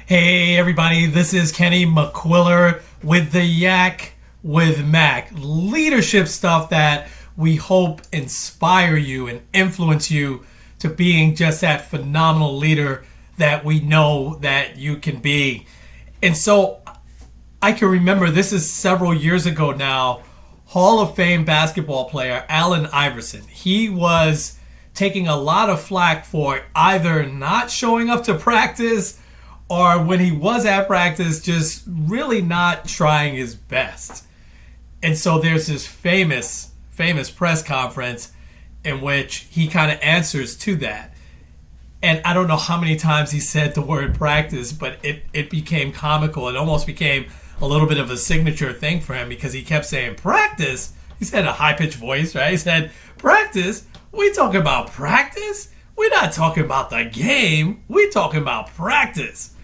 Hey everybody, this is Kenny McQuiller with the Yak with Mac. Leadership stuff that we hope inspire you and influence you to being just that phenomenal leader that we know that you can be. And so I can remember, this is several years ago now, Hall of Fame basketball player Allen Iverson. He was taking a lot of flack for either not showing up to practice or when he was at practice, just really not trying his best. And so there's this famous press conference in which he kind of answers to that. And I don't know how many times he said the word practice, but it became comical. It almost became a little bit of a signature thing for him because he kept saying practice. He said a high-pitched voice, right? He said, practice? We talking about practice? We're not talking about the game. We're talking about practice.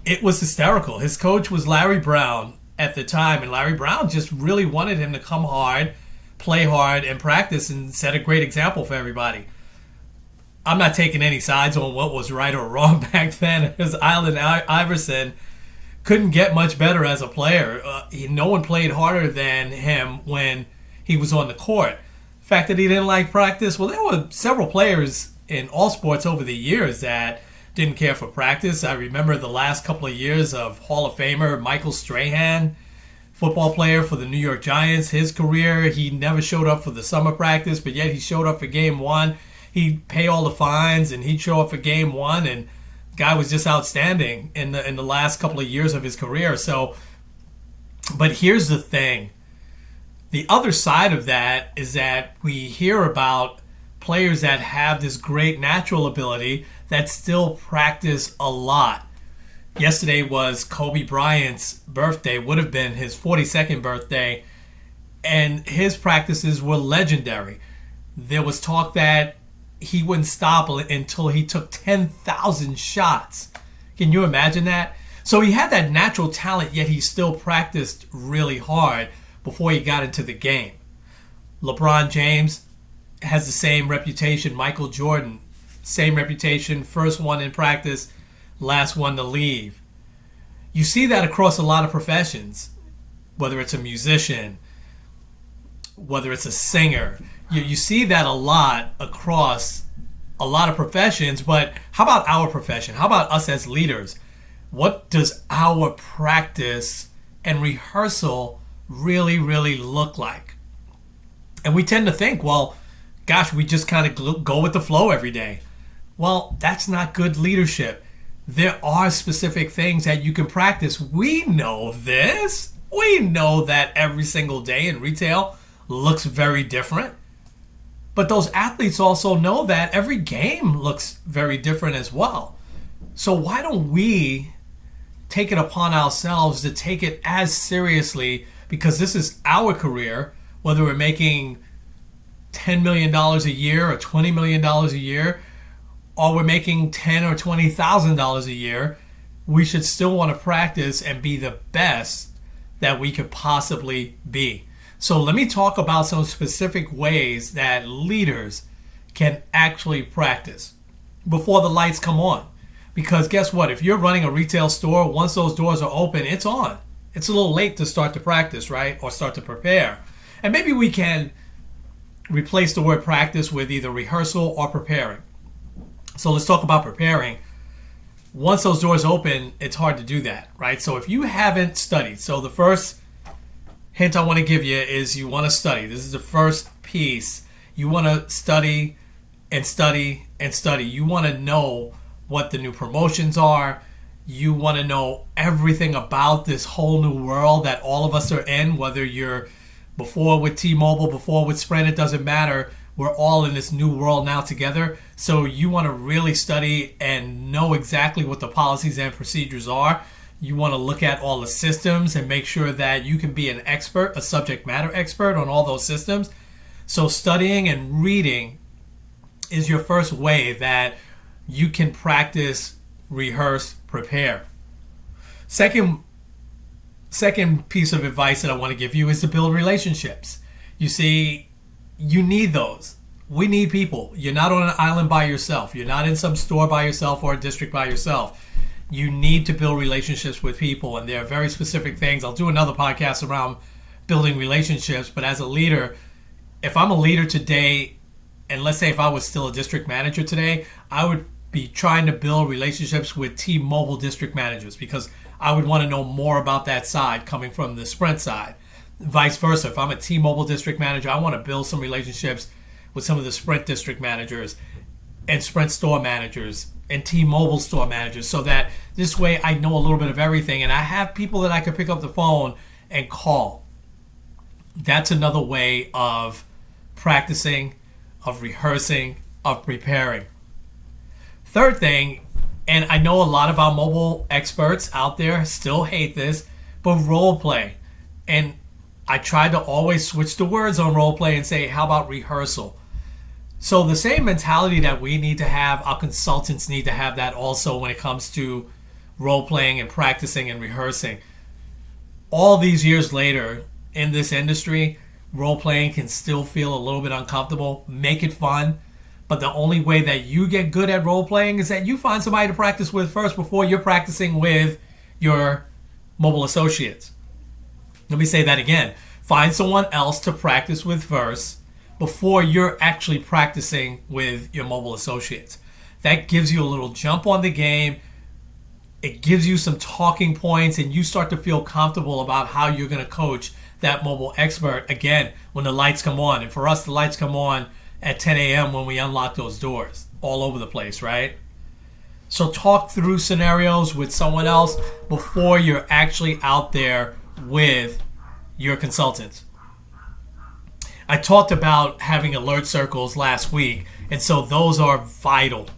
It was hysterical. His coach was Larry Brown at the time, and Larry Brown just really wanted him to come hard, play hard, and practice, and set a great example for everybody. I'm not taking any sides on what was right or wrong back then, because Allen Iverson couldn't get much better as a player. No one played harder than him when he was on the court. The fact that he didn't like practice, well, there were several players in all sports over the years that didn't care for practice. I remember the last couple of years of Hall of Famer Michael Strahan, football player for the New York Giants. His career, he never showed up for the summer practice, but yet he showed up for game one. He'd pay all the fines, and he'd show up for game one, and the guy was just outstanding in the last couple of years of his career. So, but here's the thing. The other side of that is that we hear about players that have this great natural ability that still practice a lot. Yesterday was Kobe Bryant's birthday, would have been his 42nd birthday, and his practices were legendary. There was talk that he wouldn't stop until he took 10,000 shots. Can you imagine that? So he had that natural talent, yet he still practiced really hard before he got into the game. LeBron James has the same reputation. Michael Jordan, same reputation. First one in practice, last one to leave. You see that across a lot of professions, whether it's a musician, whether it's a singer. You see that a lot across a lot of professions, but how about our profession? How about us as leaders? What does our practice and rehearsal really, really look like? And we tend to think, well, gosh, we just kind of go with the flow every day. Well, that's not good leadership. There are specific things that you can practice. We know this. We know that every single day in retail looks very different. But those athletes also know that every game looks very different as well. So why don't we take it upon ourselves to take it as seriously, because this is our career, whether we're making $10 million a year or $20 million a year, or we're making $10,000 or $20,000 a year, we should still want to practice and be the best that we could possibly be. So let me talk about some specific ways that leaders can actually practice before the lights come on. Because guess what? If you're running a retail store, once those doors are open, it's on. It's a little late to start to practice, right? Or start to prepare. And maybe we can replace the word practice with either rehearsal or preparing. So let's talk about preparing. Once those doors open, it's hard to do that, right? So if you haven't studied, so the first hint I want to give you is you want to study. This is the first piece. You want to study and study and study. You want to know what the new promotions are. You want to know everything about this whole new world that all of us are in, whether you're before with T-Mobile, before with Sprint, it doesn't matter. We're all in this new world now together. So you want to really study and know exactly what the policies and procedures are. You want to look at all the systems and make sure that you can be an expert, a subject matter expert on all those systems. So studying and reading is your first way that you can practice, rehearse, prepare. Second piece of advice that I want to give you is to build relationships. You see, you need those. We need people. You're not on an island by yourself. You're not in some store by yourself or a district by yourself. You need to build relationships with people, and there are very specific things. I'll do another podcast around building relationships, but as a leader, if I'm a leader today, and let's say if I was still a district manager today, I would be trying to build relationships with T-Mobile district managers because I would want to know more about that side coming from the Sprint side. Vice versa, if I'm a T-Mobile district manager, I want to build some relationships with some of the Sprint district managers and Sprint store managers and T-Mobile store managers, so that this way I know a little bit of everything and I have people that I can pick up the phone and call. That's another way of practicing, of rehearsing, of preparing. Third thing, and I know a lot of our mobile experts out there still hate this, but role play. And I try to always switch the words on role play and say, how about rehearsal? So the same mentality that we need to have, our consultants need to have that also when it comes to role playing and practicing and rehearsing. All these years later in this industry, role playing can still feel a little bit uncomfortable. Make it fun. But the only way that you get good at role playing is that you find somebody to practice with first before you're practicing with your mobile associates. Let me say that again. Find someone else to practice with first before you're actually practicing with your mobile associates. That gives you a little jump on the game. It gives you some talking points, and you start to feel comfortable about how you're going to coach that mobile expert again when the lights come on. And for us, the lights come on at 10 a.m. when we unlock those doors all over the place, right? So talk through scenarios with someone else before you're actually out there with your consultants. I talked about having alert circles last week, and so those are vital.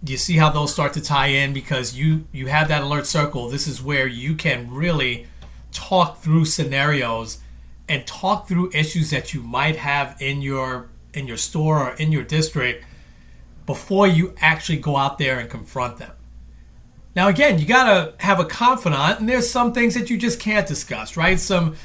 You see how those start to tie in because you have that alert circle. This is where you can really talk through scenarios and talk through issues that you might have in your store or in your district before you actually go out there and confront them. Now, again, you got to have a confidant, and there's some things that you just can't discuss, right? Some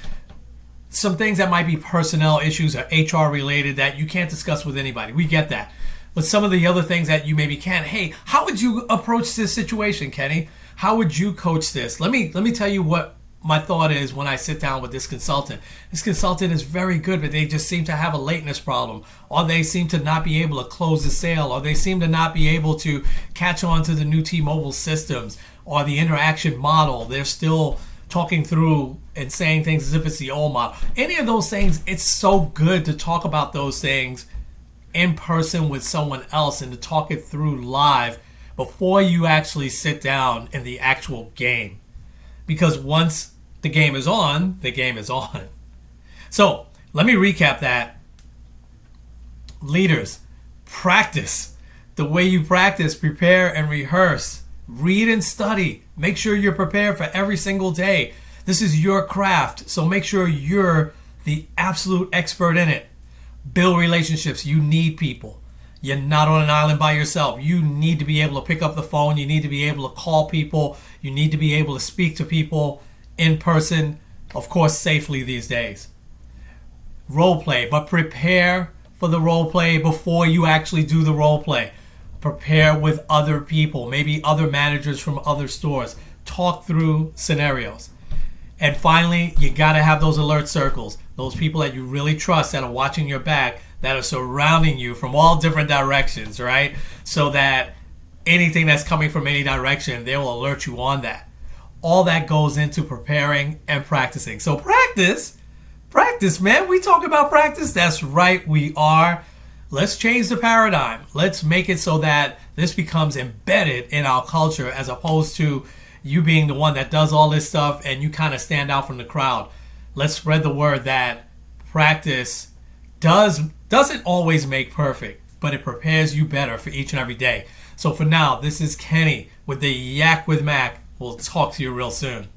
things that might be personnel issues or HR related that you can't discuss with anybody. We get that. But some of the other things that you maybe can, hey, how would you approach this situation, Kenny? How would you coach this? Let me tell you what my thought is when I sit down with this consultant. This consultant is very good, but they just seem to have a lateness problem, or they seem to not be able to close the sale, or they seem to not be able to catch on to the new T-Mobile systems or the interaction model. They're still talking through and saying things as if it's the old model. Any of those things, it's so good to talk about those things in person with someone else and to talk it through live before you actually sit down in the actual game. Because once the game is on, the game is on. So let me recap that. Leaders, practice. The way you practice, prepare and rehearse. Read and study. Make sure you're prepared for every single day. This is your craft, so make sure you're the absolute expert in it. Build relationships. You need people. You're not on an island by yourself. You need to be able to pick up the phone. You need to be able to call people. You need to be able to speak to people in person, of course, safely these days. Role play, but prepare for the role play before you actually do the role play. Prepare with other people, maybe other managers from other stores. Talk through scenarios. And finally, you got to have those alert circles. Those people that you really trust that are watching your back, that are surrounding you from all different directions, right? So that anything that's coming from any direction, they will alert you on that. All that goes into preparing and practicing. So practice, man. We talk about practice. That's right, we are. Let's change the paradigm. Let's make it so that this becomes embedded in our culture as opposed to you being the one that does all this stuff and you kind of stand out from the crowd. Let's spread the word that practice doesn't always make perfect, but it prepares you better for each and every day. So for now, this is Kenny with the Yak with Mac. We'll talk to you real soon.